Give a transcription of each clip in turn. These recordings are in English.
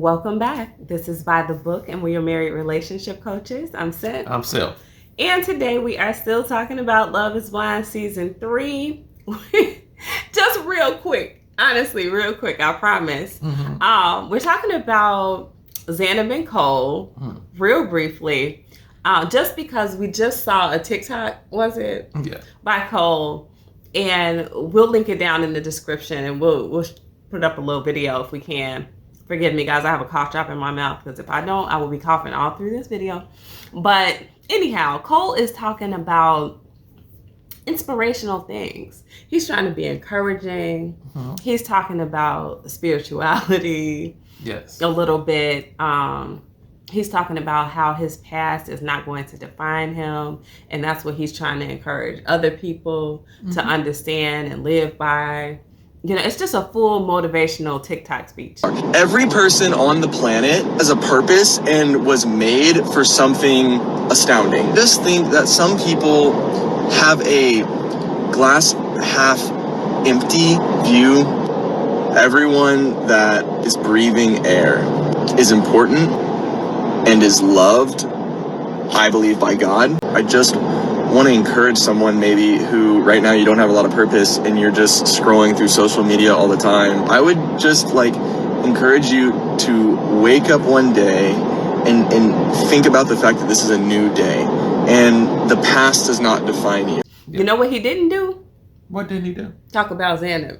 Welcome back. This is By the Book, and we're your married relationship coaches. I'm Sid. I'm Sil. And today we are still talking about Love is Blind Season 3. Just real quick. Honestly, real quick, I promise. We're talking about Zanab and Cole, real briefly. Just because we just saw a TikTok, was it? Yeah. By Cole. And we'll link it down in the description, and we'll put up a little video if we can. Forgive me, guys. I have a cough drop in my mouth because if I don't, I will be coughing all through this video. But anyhow, Cole is talking about inspirational things. He's trying to be encouraging. He's talking about spirituality. Yes. A little bit. He's talking about how his past is not going to define him. And that's what he's trying to encourage other people to understand and live by. You know, it's just a full motivational TikTok speech. Every person on the planet has a purpose and was made for something astounding. Just think that some people have a glass half empty view. Everyone that is breathing air is important and is loved, I believe, by God. I just want to encourage someone maybe who right now you don't have a lot of purpose and you're just scrolling through social media all the time. I would just encourage you to wake up one day and think about the fact that this is a new day and the past does not define you. You know what he didn't do? What did he do? Talk about Zanab.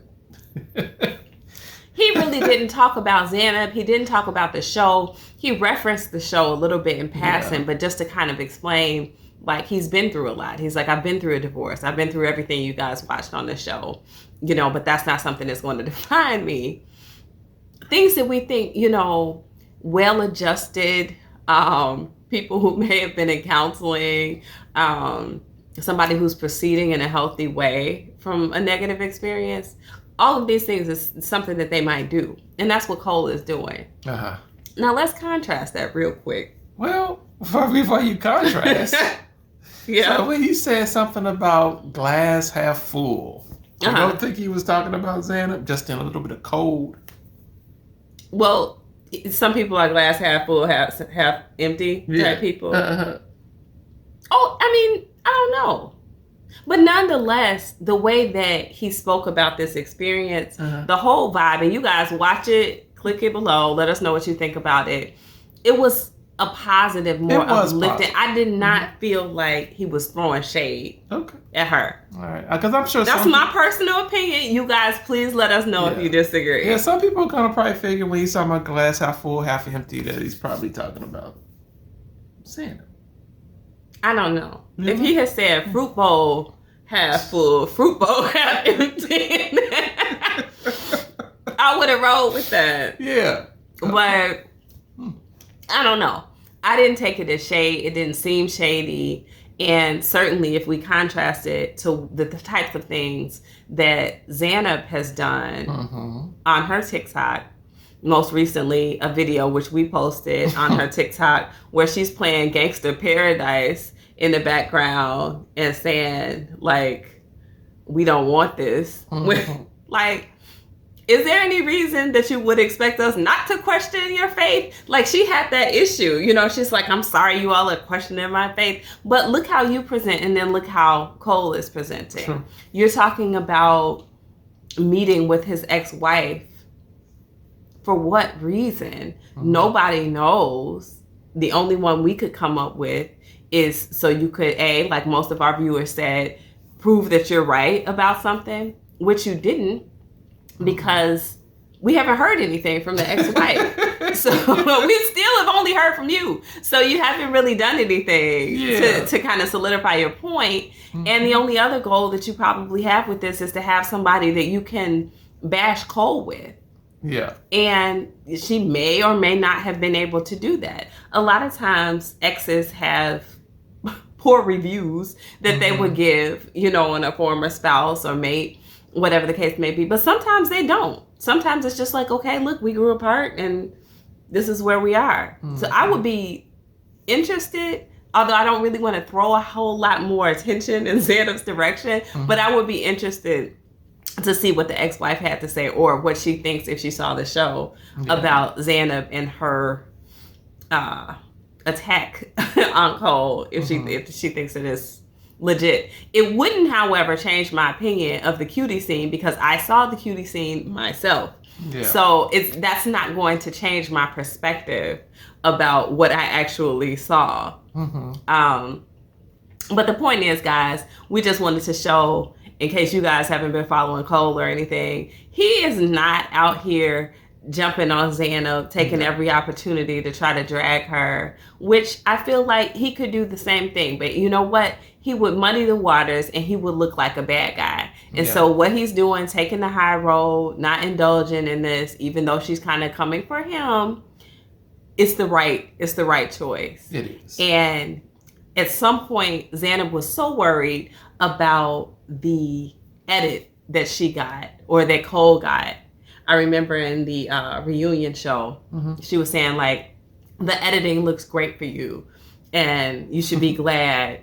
He really didn't talk about Zanab. He didn't talk about the show. He referenced the show a little bit in passing, but just to kind of explain, he's been through a lot. He's like, I've been through a divorce. I've been through everything you guys watched on the show, but that's not something that's going to define me. Things that we think, well-adjusted, people who may have been in counseling, somebody who's proceeding in a healthy way from a negative experience. All of these things is something that they might do. And that's what Cole is doing. Uh-huh. Now, let's contrast that real quick. Well, before you contrast, yeah. So when he said something about glass half full, you don't think he was talking about Zanab, just in a little bit of cold? Well, some people are glass half full, half empty type people. Oh, I don't know. But nonetheless, the way that he spoke about this experience, the whole vibe, and you guys watch it, click it below, let us know what you think about it. It was a positive, more uplifting. I did not feel like he was throwing shade at her. All right. Because I'm sure that's my personal opinion. You guys, please let us know if you disagree. Yeah, some people kind of probably figure when he's talking about glass half full, half empty, that he's probably talking about Zanab. I don't know. If he had said fruit bowl half full, fruit bowl half empty, I would have rolled with that. Yeah. But I don't know. I didn't take it as shade. It didn't seem shady. And certainly if we contrast it to the types of things that Zanab has done on her TikTok, most recently a video which we posted on her TikTok where she's playing Gangsta Paradise in the background and saying, we don't want this. Is there any reason that you would expect us not to question your faith? She had that issue. She's like, I'm sorry you all are questioning my faith. But look how you present, and then look how Cole is presenting. Sure. You're talking about meeting with his ex-wife. For what reason? Nobody knows. The only one we could come up with is so you could, like most of our viewers said, prove that you're right about something, which you didn't, because we haven't heard anything from the ex-wife. So we still have only heard from you. So you haven't really done anything to kind of solidify your point. And the only other goal that you probably have with this is to have somebody that you can bash Cole with. Yeah. And she may or may not have been able to do that. A lot of times exes have poor reviews that they would give, on a former spouse or mate, whatever the case may be. But sometimes they don't. Sometimes it's just like, okay, look, we grew apart and this is where we are. So I would be interested, although I don't really want to throw a whole lot more attention in Zanab's direction, but I would be interested to see what the ex-wife had to say or what she thinks if she saw the show about Zanab and her attack on Cole if she thinks it is legit. It wouldn't, however, change my opinion of the cutie scene because I saw the cutie scene myself. Yeah. So that's not going to change my perspective about what I actually saw. But the point is, guys, we just wanted to show, in case you guys haven't been following Cole or anything, he is not out here jumping on Zanab, taking every opportunity to try to drag her, which I feel like he could do the same thing. But you know what? He would muddy the waters and he would look like a bad guy. And so what he's doing, taking the high road, not indulging in this, even though she's kind of coming for him, it's the right choice. It is. And at some point, Zanab was so worried about the edit that she got or that Cole got. I remember in the reunion show, she was saying, like, the editing looks great for you and you should be glad.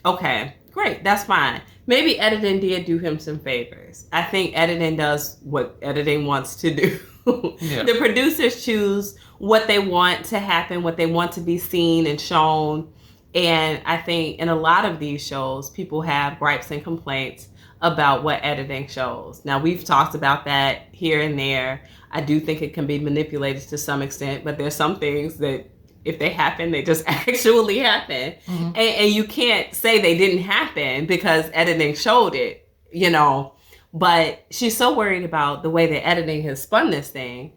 Okay, great. That's fine. Maybe editing did do him some favors. I think editing does what editing wants to do. The producers choose what they want to happen, what they want to be seen and shown. And I think in a lot of these shows, people have gripes and complaints about what editing shows. Now, we've talked about that here and there. I do think it can be manipulated to some extent, but there's some things that if they happen, they just actually happen. And you can't say they didn't happen because editing showed it, you know. But she's so worried about the way that editing has spun this thing.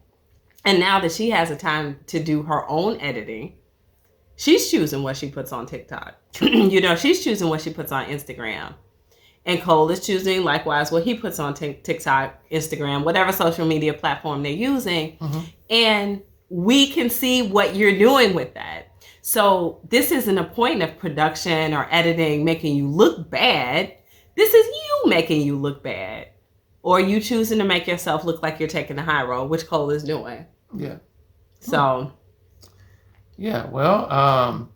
And now that she has the time to do her own editing, she's choosing what she puts on TikTok. You know, she's choosing what she puts on Instagram. And Cole is choosing, likewise, what he puts on TikTok, Instagram, whatever social media platform they're using. And we can see what you're doing with that. So this isn't a point of production or editing making you look bad. This is you making you look bad. Or you choosing to make yourself look like you're taking the high road, which Cole is doing. Yeah. So. Yeah, well,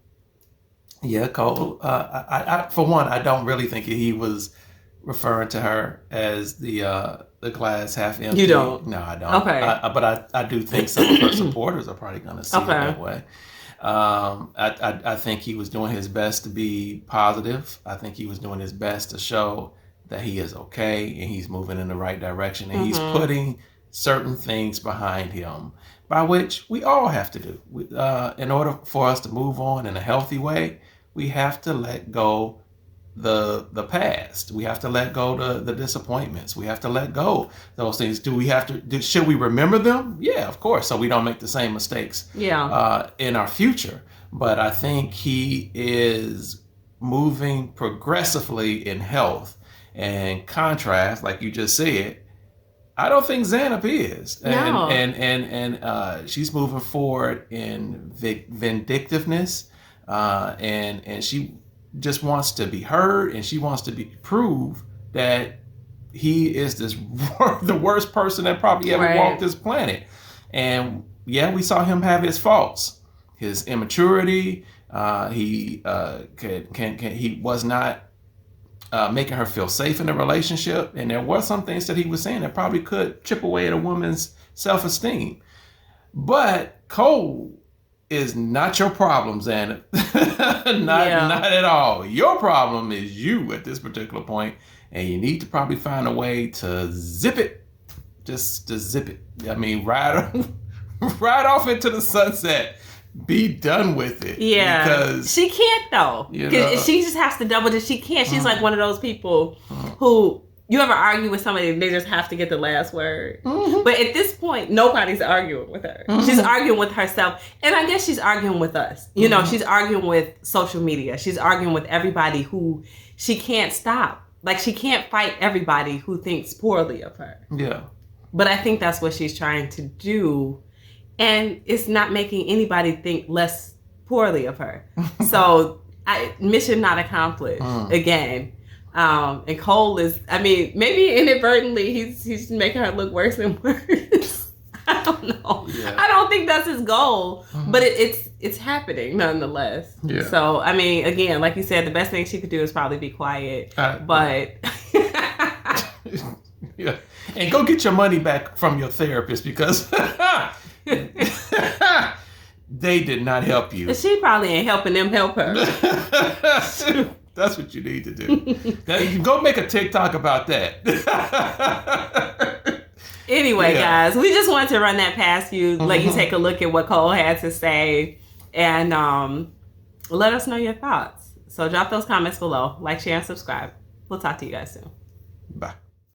Cole, I for one, I don't really think he was referring to her as the glass half empty. You don't? No, I don't. Okay. But I do think some of her supporters are probably going to see it that way. I think he was doing his best to be positive. I think he was doing his best to show that he is okay and he's moving in the right direction and he's putting certain things behind him, by which we all have to do. In order for us to move on in a healthy way, we have to let go the past. We have to let go the disappointments. We have to let go those things. Should we remember them? Yeah, of course, so we don't make the same mistakes in our future. But I think he is moving progressively in health and contrast, like you just said. I don't think Zanab is. And she's moving forward in vindictiveness, and she just wants to be heard, and she wants to prove that he is the worst person that probably ever walked this planet. And yeah, we saw him have his faults, his immaturity. He was not making her feel safe in a relationship, and there were some things that he was saying that probably could chip away at a woman's self-esteem. But Cole is not your problem, Zanab. Not at all. Your problem is you at this particular point, and you need to probably find a way to zip it. Just to zip it. I mean, ride off into the sunset. Be done with it. Yeah. Because she can't, though. Because she just has to double it. She can't. She's like one of those people who, you ever argue with somebody and they just have to get the last word. But at this point, nobody's arguing with her. She's arguing with herself. And I guess she's arguing with us. You know, she's arguing with social media. She's arguing with everybody who she can't stop. Like, she can't fight everybody who thinks poorly of her. Yeah. But I think that's what she's trying to do. And it's not making anybody think less poorly of her. So, mission not accomplished again. And Cole is, I mean, maybe inadvertently he's making her look worse and worse. I don't know. Yeah. I don't think that's his goal, but it's happening nonetheless. Yeah. So, I mean, again, like you said, the best thing she could do is probably be quiet. But Yeah. And go get your money back from your therapist because they did not help you. She probably ain't helping them help her. That's what you need to do. You can go make a TikTok about that. Anyway, guys, we just wanted to run that past you, let you take a look at what Cole had to say, and let us know your thoughts. So drop those comments below. Like, share, and subscribe. We'll talk to you guys soon. Bye.